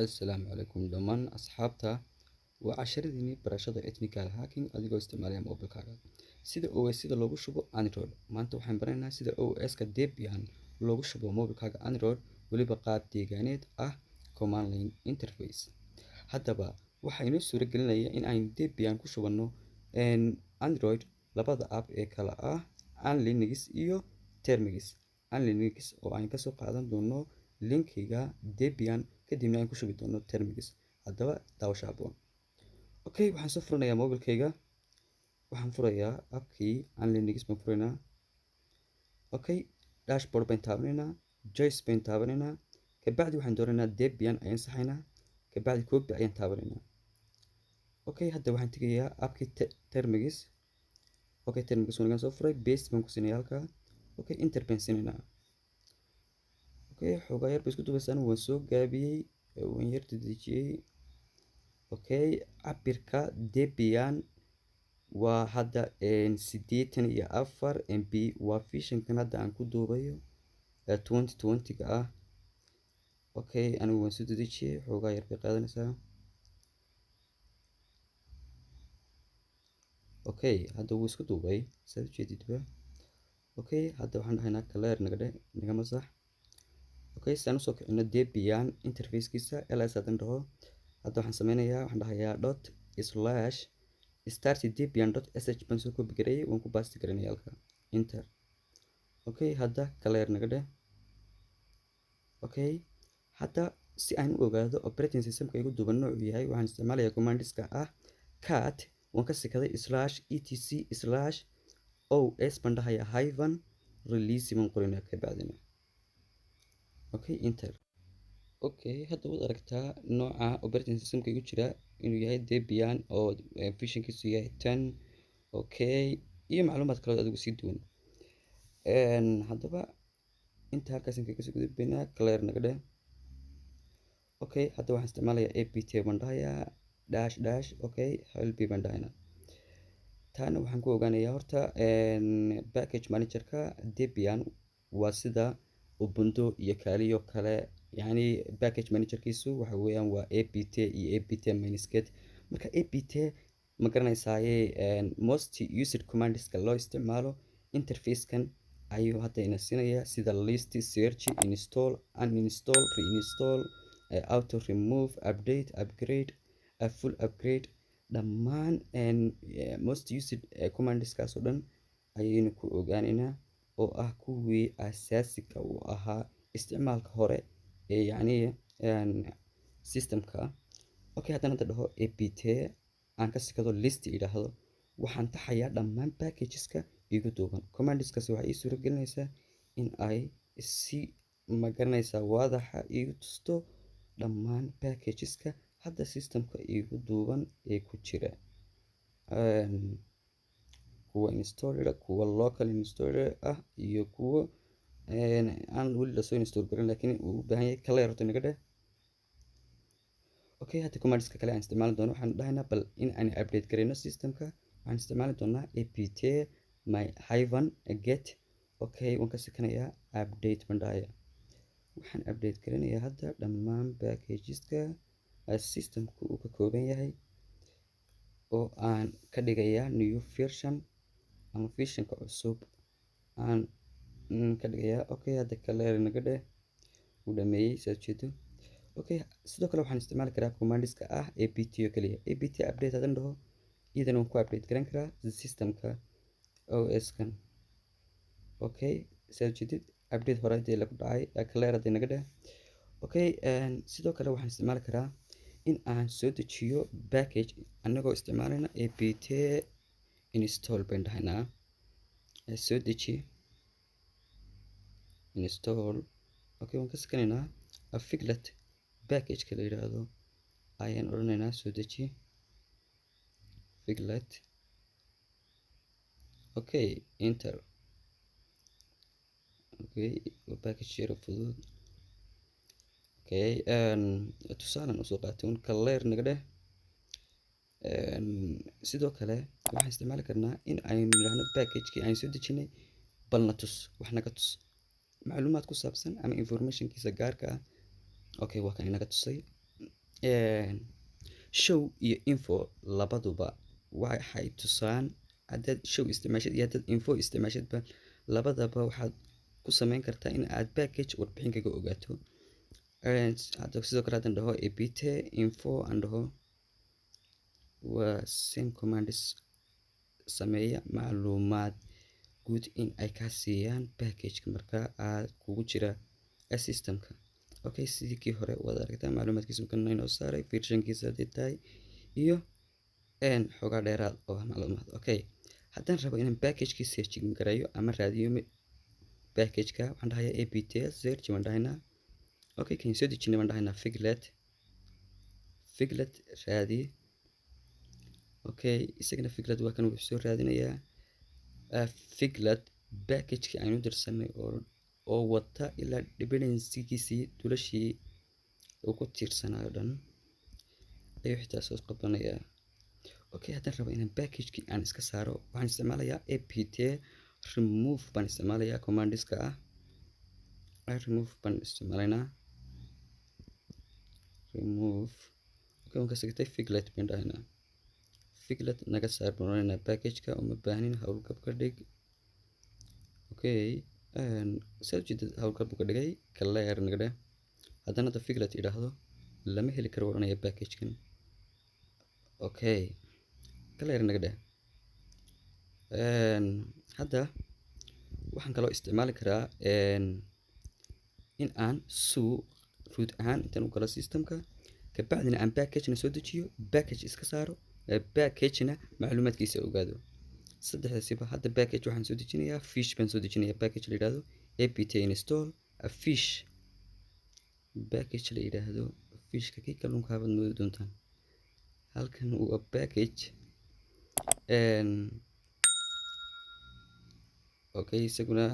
السلام عليكم دمان أصحابتا وعشرديني برشادة ethnical hacking adigoo isticmaalaya mobilkaaga sida OS sida loogu shubo Android maanta waxaan baranaynaa sida OS-ka Debian loogu shubo mobilkaaga Android waliba qaab deegaaneed ah command line interface haddaba waxaa inoo suura gelinaya in aan Debian ku shubano Android labada app ee kala ah Anlinux iyo Termux Anlinux oo aan ka soo qaadan doono linkiga Debian kadibna aan ku shubi doono Termux haddaba daawasho aboon okay waxaan soo furanayaa mobilkayga waxaan furayaa appkii Anlinux baan furaynaa okay dashboard baan taabanaynaa joyce baan taabanaynaa kabacdi waxaan doonaynaa Debian ayaan saxaynaa kabacdi copy ayaan taabanaynaa okay hadda waxaan tegayaa appkii Termux okay Termux waan soo furay paste baan ku siinayaa halkaa okay enter baan siinaynaa okay xogaa yar bay isku duubaysaan waan soo gaabiyey waan yar dedejiyey okay cabirka Debian waa hadda 84 MB waa version-kan hadda aan ku duubayo 2020 ah okay anigu waan soo dedejiyey xogaa yar bay qaadanaysaa okay hadda wuu isku duubay saad ujeedidba okay hadda waxaan dhahaynaa clear naga masax okay saan usoo kicino Debian interface-kiisa ls haddaan dhaho hadda waxaan sameynayaa waxaan dhahayaa /start-debian.sh baan soo copy gareeyay waan ku paste gareynaya halka enter okay hadda clear naga dheh okay hadda si aan u ogaado operating system-ka igu duuban noocu yahay waxaan isticmaalayaa commandska ah cat waan ka sikaday /etc/os baan dhahayaa -release baan qoraynaa kabacdina okay enter okay hadda waad aragtaa nooca operating system-ka igu jira inuu yahay Debian oo version-kiisu yahay 10 okay iyo macluumaad kale adigu sii duwan haddaba inta halkaas inka kasoo gudbaynaa clear naga dheh okay hadda waxaan isticmaalayaa apt baan dhahayaa -- okay help baan dhahaynaa taana waxaan ku ogaanayaa horta package managerka Debian waa sida ubuntu iyo kaliyo kale yani package managerkiisu waxa weeyaan waa apt iyo apt-get marka apt ma garanaysaay most used commandska loo isticmaalo interface-kan ayuu hadda ina siinayaa sida list search install uninstall reinstall autoremove update upgrade full upgrade dhammaan most used commandskaas oo dhan ayaynu ku ogaanaynaa oo ah kuwii asaasiga u ahaa isticmaalka hore ee yani systemka okay haddana hadda dhaho apt aan ka sikado list idhaahdo waxaan taxayaa dhammaan packageska igu duuban commandskaasi waxay ii suura gelinaysaa in ay si magaranaysaa waadaxa igu tusto dhammaan packageska hadda systemka igu duuban ee ku jira kuwa installer kuwa local installer ah iyo kuwa aan weli lasoo install garin laakiin uu u baahan yahay clear horta naga dheh okay hadda commandska kale aan isticmaali doono waxaan dhahaynaa bal in aan update gareyno systemka waxaan isticmaali doonaa apt-get okay waan ka sikanayaa update baan dhahaya waxaan update gareynayaa hadda dhammaan packageska systemku uu ka kooban yahay oo aan ka dhigayaa new version ama version-ka cusub aan ka dhigayaa okay hadda clear naga dheh uu dhameeyey saad jeedo okay sidoo kale waxaan isticmaali karaa commandska ah apt oo kaliya apt update haddaan dhaho iyadana waan ku update garan karaa systemka os-kan okay saad jeedid update hore hadii lagu dhacay clear hadda naga dheh okay sidoo kale waxaan isticmaali karaa in aan soo dejiyo package anagoo isticmaalayna apt install baan dhahaynaa soo deji install okay waan ka sikanaynaa figlet package-ka la yiraahdo ayaan odhanaynaa soo deji figlet okay enter okay package yaro fudud okay tusaalan usoo qaatay un clear naga dheh sidoo kale waxaan isticmaali karnaa in aynu nidhaahno package-kii aan soo dejinay balna tus wax naga tus macluumaad ku saabsan ama information-kiisa gaarka ah okay waa kan inaga tusay show iyo info labaduba waxay tusaan haddaad show isticmaashid iyo haddaad info isticmaashidba labadaba waxaad ku samayn kartaa in aad package warbixin kaga ogaato. hadda sidoo kale haddaan dhaho apt info aan dhaho waa same commands sameeya macluumaad guud in ay ka siiyaan packageka marka aad kugu jira systemka. okay sidii kii hore waad aragtaa macluumaadkiisa kan inoo saaray versionkiisa hadii tahay iyo xogaa dheeraad oo macluumaad. okay haddaan rabo inaan packagekii searching garayo ama raadiyo packageka waxaan dhahayaa apt search waan dhahaynaa. okay kan soo dejinay waan dhahaynaa figlet raadi. okay isagana figlet waa kan wuxuu soo raadinayaa figlet packagekii aynu dirsanay oo wata ilaa dependencygiisii tulashii uu ku tiirsanayo dhan ayuu xitaa soo qabanayaa. okay haddaan rabo inaan packagekii aan iska saaro waxaan isticmaalayaa apt remove baan isticmaalayaa commandska remove baan isticmaalaynaa remove. okay waan ka sigtay figlet baan dhahaynaa figlet naga saar baan packageka uma baahnin howlgab ka dhig. okay sajidad howlgab ka dhigay clear naga dheh. haddana hadda figlet idhaahdo lama heli karo oranaya packagekan. okay clear naga dheh. hadda waxaan kaloo isticmaali karaa in aan root ahaan intaan u galo systemka kabacdina aan packagena soo dejiyo package iska saaro packagena macluumaadkiisa ogaado. saddexdaasiba hadda package waxaan soo dejinayaa fish baan soo dejinayaa package la yidhaahdo apt install a fish package la yidhaahdo fishka kii kalluunkaabaad moodi doontaan halkan waa package. okay isaguna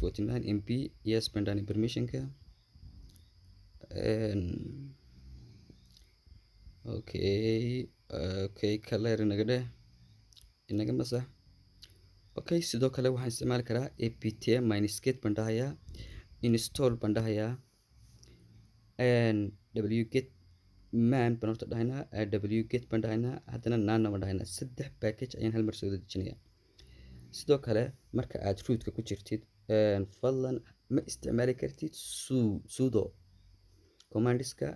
49 MB yes baan dhahnay permissionka. okay clear naga dheh inaga masax. okay sidoo kale waxaan isticmaali karaa apt -get baan dhahayaa install baan dhahayaa wget man baan horta dhahaynaa wget baan dhahaynaa haddana nano baan dhahaynaa. saddex package ayaan hal mar soo dejinayaa. sidoo kale marka aad rootka ku jirtid fadlan ma isticmaali kartid sudo commandska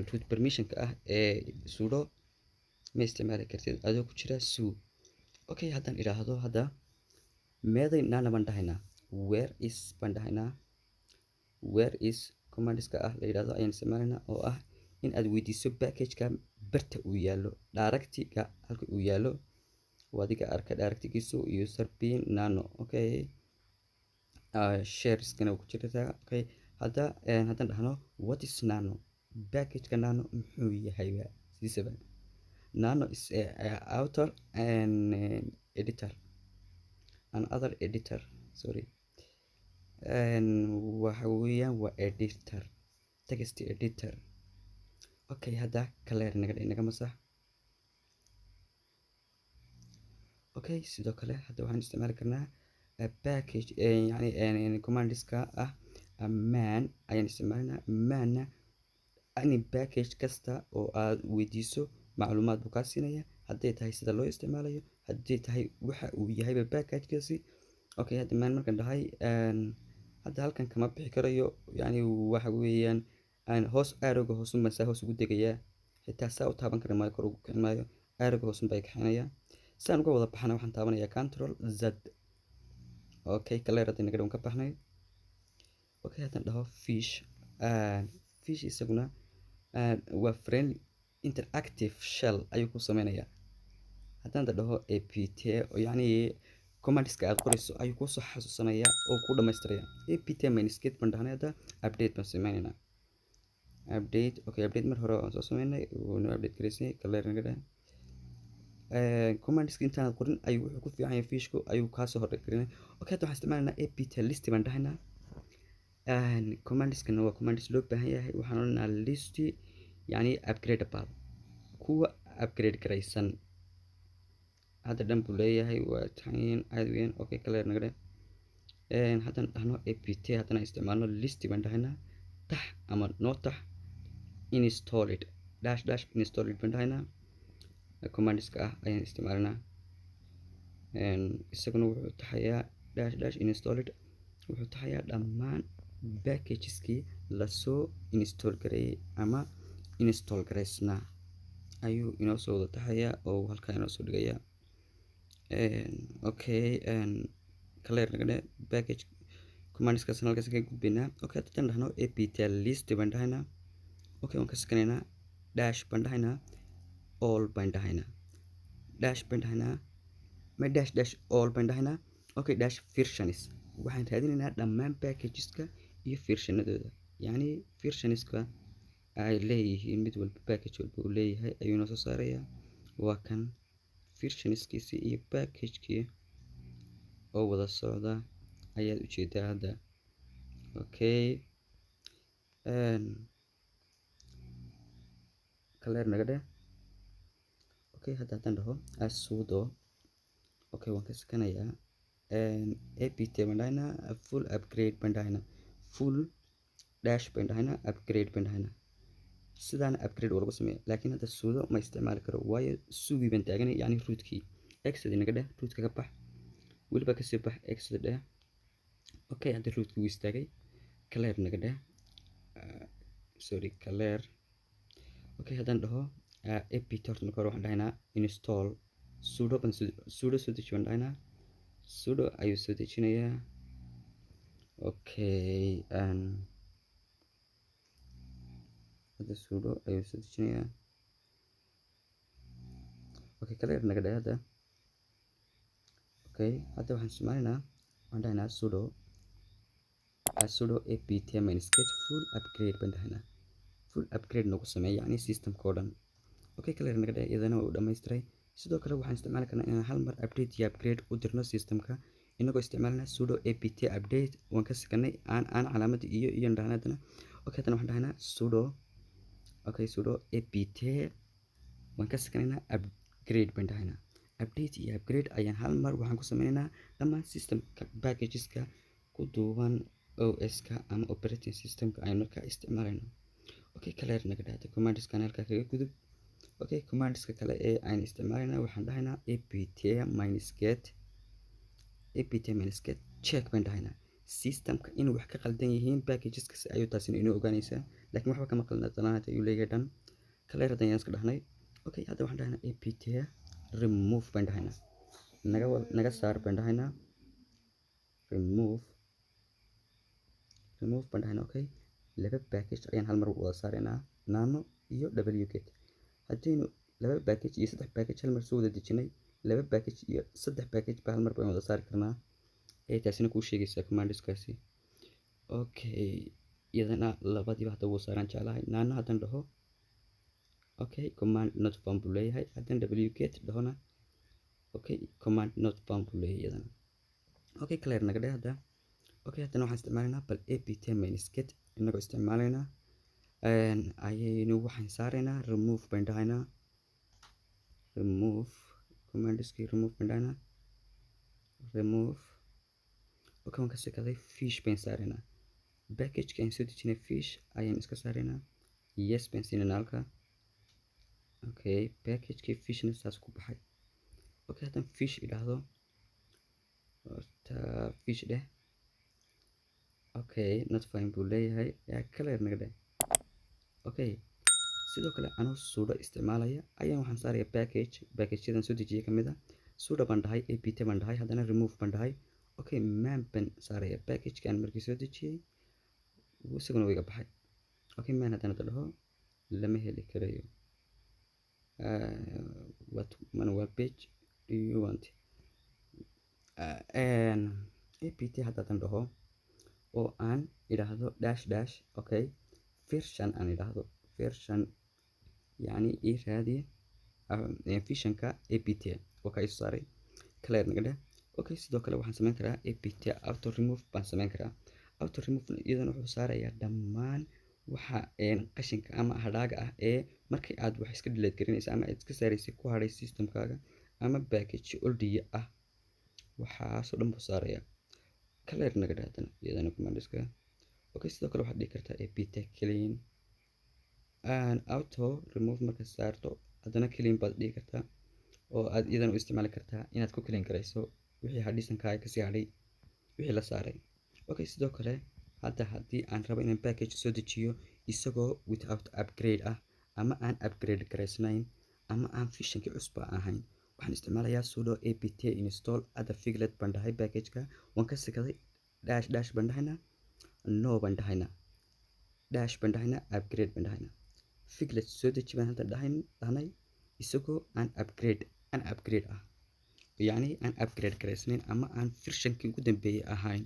root permissionka ah ee sudo ma isticmaali kartid adoo ku jira okay haddaan idhaahdo hadda meeday nano baan dhahaynaa whereis baan dhahaynaa whereis commandska ah la yidhaahdo ayaan isticmaalaynaa oo ah in aad weydiiso packageka barta uu yaallo directiga halka uu yaallo wadiga arka directigiisu user bin nano. okay shareskana ku jirtaa. okay haddaan dhahno whatis nano packageka nano muxuu yahay sidiisaba nano is author and editor and other editor sorry waxa weeyaan waa editor text editor. okay hadda clear naga masax. okay sidoo kale hadda waxaan isticmaali karnaa package yani commandska ah man ayaan isticmaalinaa manna ani package kasta oo aad weydiiso macluumaad buu kaa siinaya hadday tahay sida loo isticmaalayo hadday tahay waxa uu yahayba packagekaasi. okay hadda man markaan dhahay hadda halkan kama bixi karayo yani waxa weeyaan aan hoos arrowga hoosun baan saa hoos ugu degayaa xitaa saa u taaban kara maayo kor ugu kicin maayo arrowga hoosun baa kaxinayaa saan uga wada baxana waxaan taabanayaa ctrl z. okay clear hadda naga dhown ka baxnay. okay haddaan dhaho fish isaguna waa friendly interactive shell ayuu ku sameynayaa. haddaan dhaho apt yani commandska aad qorayso ayuu kusoo xasuusanayaa oo ku dhamaystiraya. apt -get baan dhahnay hadda update baan sameynaynaa update. okay update mar hore waan soo sameynay noo update garaysnay clear naga dheh. commandska intaan qorin ayuu wuxuu ku fiican yahay fishku ayuu kaasoo horgelinay. okay hadda waxaan isticmaalaynaa apt list baan dhahaynaa commandskana waa commands loo baahan yahay waxaan odhanaa list yani upgradeable kuwa upgrade garaysan hadda dhan buu leeyahay waa tayin aad weyn. okay clear naga dheh. haddaan dhahno apt haddana isticmaalno list baan dhahaynaa tax ama noo tax installed dash dash installed bandahayna commandska ayaan isticmaalnaa isaguna wuxuu taxayaa dash dash installed wuxuu taxayaa dhammaan packageski lasoo install gareeyay ama install gareysnaa ayuu inoo soo wada taxayaa oo halkaa inoo soo dhigayaa okay clear nagane package commandska halkaas ka gudbinaa okay tan dhahno apt list bandahayna okay waan ka skanaynaa dash bandahayna all bandahayna dash bandahayna ma dash dash all bandahayna okay dash versions waxaan raadinaynaa dhammaan packageska iyo versionadooda yani versionska ay leeyihiin mid walba package walba uu leeyahay ayuu noo soo saarayaa waa kan versionskiisi iyo packagekii oo wada socda ayaad ujeedaa hadda okay clear naga dheh okay hadda haddaan dhaho sudo okay waan ka skanayaa apt bandahayna full upgrade bandahayna full dash bandahayna upgrade bandahayna sidaan upgrade oo lagu sameeyo laakiin hadda sudo ma isticmaali karo waayo sugi baan taaganay yani rootkii exit naga dheh rootka ka bax weliba ka sii bax exit dheh okay hadda rootkii wuu istaagay clear naga dheh sorry clear okay haddaan dhaho apt horta marka hore waxaan dhahaynaa install sudo ban sudo soo deji baan dhahaynaa sudo ayuu soo dejinayaa okay hadda sudo ayuu soo dejinayaa okay clear naga dheh hadda okay hadda waxaan isticmaalaynaa waxaan dhahaynaa sudo apt-get full upgrade baan dhahaynaa full upgrade nagu sameeya yani systemka oo dhan okay clear naga dheh iyadana waa u dhammaystiray sidoo kale waxaan isticmaali karnaa inaan hal mar update iyo upgrade u dirno systemka inagoo isticmaalna sudo apt update waan ka sikanay aan calaamada iyo dhahnadana okay tan waxaan dhahaynaa sudo okay sudo apt waan ka sikanaynaa upgrade baan dhahaynaa update iyo upgrade ayaan hal mar waxaan ku sameynaynaa dhammaan systemka packageska ku duuban oska ama operating systemka ayaan markaa isticmaalayno okay clear naga dhahda commandska halkaa kaga gudub okay commandska kale ee aan isticmaalayna waxaan dhahaynaa apt-get check baan dhahaynaa systemka in wax ka qaldan yihiin packageska si ayuu taasina inoo ogaanaysaa laakiin waxba kama qaldanaa ayuu leeyahay dhan clear hadan yaan iska dhahnay okay hadda waxaan dhahaynaa apt remove baan dhahaynaa naga saar baan dhahaynaa remove baan dhahaynaa okay laba package ayaan hal mar wada saaraynaa nano iyo wget haddaynu laba package iyo saddex package hal mar soo wada dejinay laba package iyo saddex package ba hal mar baan wada saari karnaa ee taasina kuu sheegaysaa commandskaasi okay iyadana labadiiba hadda wuu saaraan jeclahay nano haddaan dhaho okay command not found buu leeyahay haddaan wget dhahona okay command not found buu leeyahay iyadana okay clear naga dheh hadda okay haddana waxaan isticmaalaynaa bal apt-get inagoo isticmaalaynaa ayaynu waxaan saaraynaa remove baan dhahaynaa remove commandskii remove baan dhahaynaa remove okay waan ka sikaday fish baan saaraynaa packageka aan soo dejinay fish ayaan iska saaraynaa yes baan siinayna halka okay packagekii fishna saas ku baxay okay haddaan fish idhaahdo horta fish dheh okay not fine buu leeyahay clear naga dheh okay sidoo kale anoo sudo isticmaalaya ayaan waxaan saarayaa packageyadan soo dejiyay kamid ah sudo baan dhahay apt baan dhahay haddana remove baan dhahay okay man baan saarayaa packagekan markii soo dejiyay isaguna wuu iga baxay okay man haddana dhaho lama heli karayo what manual page do you want apt haddaan dhaho oo aan idhaahdo dash dash okay version aan idhaahdo version yani ii raadi versionka apt oo ka isu saaray clear naga dheh okay sidoo kale waxaan sameyn karaa apt autoremove baan sameyn karaa autoremove iyadana wuxuu saarayaa dhammaan waxa qashinka ama hadhaaga ah ee markii aad wax iska delete garinaysa ama aad iska saaraysay ku hadhay systemkaaga ama package oldiya ah waxaasoo dhan buu saarayaa clear naga dheh haddana iyadana commandska okay sidoo kale waxaad dhihi kartaa apt clean autoremove marka saarto haddana clean baad dhigi kartaa oo aad iyadan u isticmaali kartaa inaad ku clean garayso wixii hadhisankaaga kasii hadhay wixii la saaray. Okay, sidoo kale hadda haddii aan rabo inaan package soo dejiyo isagoo without upgrade ah ama aan upgrade garaysnayn ama aan fishankii cusba ahayn, waxaan isticmaalayaa sudo apt install other figlet baan dhahay packageka waan ka sikaday dash baan dhahaynaa no baan dhahaynaa dash baan dhahaynaa upgrade baan dhahaynaa figlet soo deji baan hadda dhahnay isagoo aan upgrade ah yacni aan upgrade garaysnayn ama aan fishankii ugu dambeeyay ahayn.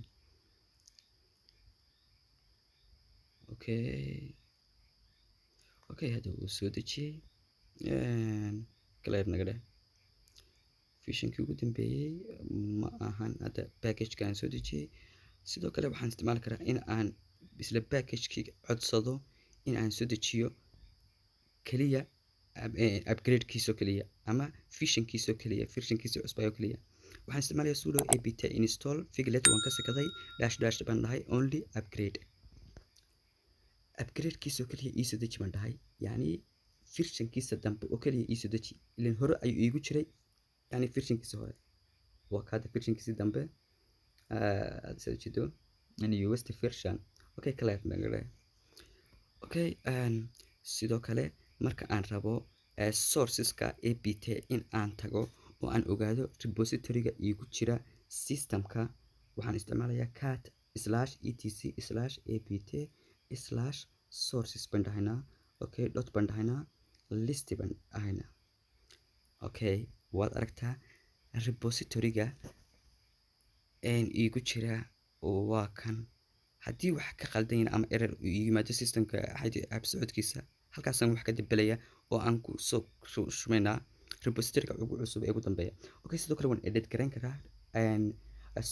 Okay, hadda wuu soo dejiyey clear naga dheh fishankii ugu dambeeyay ma ahan hadda packageka aan soo dejiyey. sidoo kale waxaan isticmaali karaa in aan isla packagekii codsado in aan soo dejiyo kaliya upgradekiisoo kaliya ama fishankiisoo kaliya fishankiisii cusbaayo kaliya. waxaan isticmaalayaa sudo apt install figlet waan ka sikaday dash baan dhahay only upgradekiisoo kaliya iisoo deji baan dhahay yacni fishankiisa dambe oo kaliya iisoo deji ilan hore ayuu iigu jiray yacni fishankiisa hore waa kaada fishankiisii dambe aad soo jeedo newest version. Okay, clear naga dheh. Okay, sidoo kale marka aan rabo sourceska apt in aan tago oo aan ogaado repositoryga iigu jira systemka waxaan isticmaalayaa cat /etc/apt/sources baan dhahaynaa. Okay, dot baan dhahaynaa list baan dhahaynaa. Okay, waad aragtaa repositoryga iigu jira waa kan. haddii wax ka qaldan ama error uu yimaado systemka app socodkiisa halkaasaan wax ka dibelaya oo aan ku soo shumaynaa repositoryga ugu cusub ee ugu dambeeya. Okay, sidoo kale waan edit garayn karaa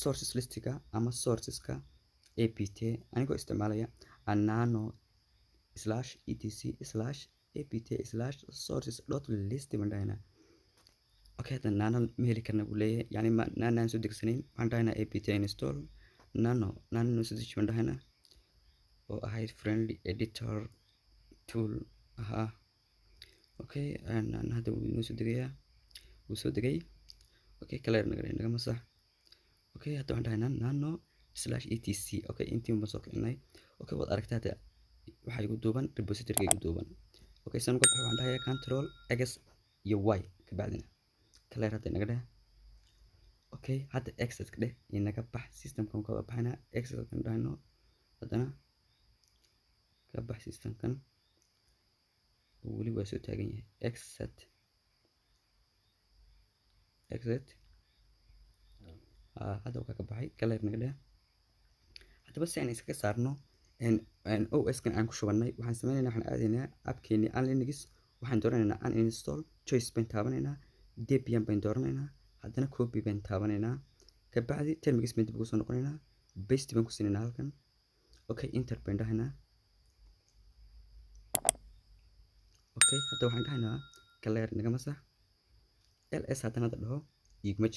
sources listiga ama sourceska apt anigoo isticmaalaya nano /etc/apt/sources.list baan dhahaynaa. Okay, hadda nano ma heli karna buu leeyahay yacni nano aan soo degsanayn waxaan dhahaynaa apt install nano soo deji baan dhahaynaa oo ahayd friendly editor tool ahaa. Okay, hadda wuu soo degay. Okay, clear naga masax. Okay, hadda waxaan dhahaynaa nano/etc. Okay, intii ma soo kicinay. Okay, waad aragtaa hadda waxaa igu duuban repositoryga igu duuban. Okay, san uga baxo waxaan dhahayaa ctrl x iyo y ka bacdina clear hadda naga dheh. Okay, hadda exit ka dheh inaga bax systemkan ka baxayna exit kan dhahayno haddana ka bax systemkan weli waa soo taagan yahay exit hadda waa ka baxay clear naga dheh. haddaba si aan iskaga saarno oskan aan ku shubannay waxaan sameynaynaa waxaan aadaynaa appkeeni Anlinux waxaan dooranaynaa uninstall choice baan taabanaynaa debian baan dooranaynaa haddana copy baan taabanaynaa kabacdi termux baan dib ugu soo noqonaynaa paste baan ku siinaynaa halkan. Okay, enter baan dhahaynaa. Okay, hadda waxaan dhahaynaa clear naga masax ls haddana hadda dhaho iguma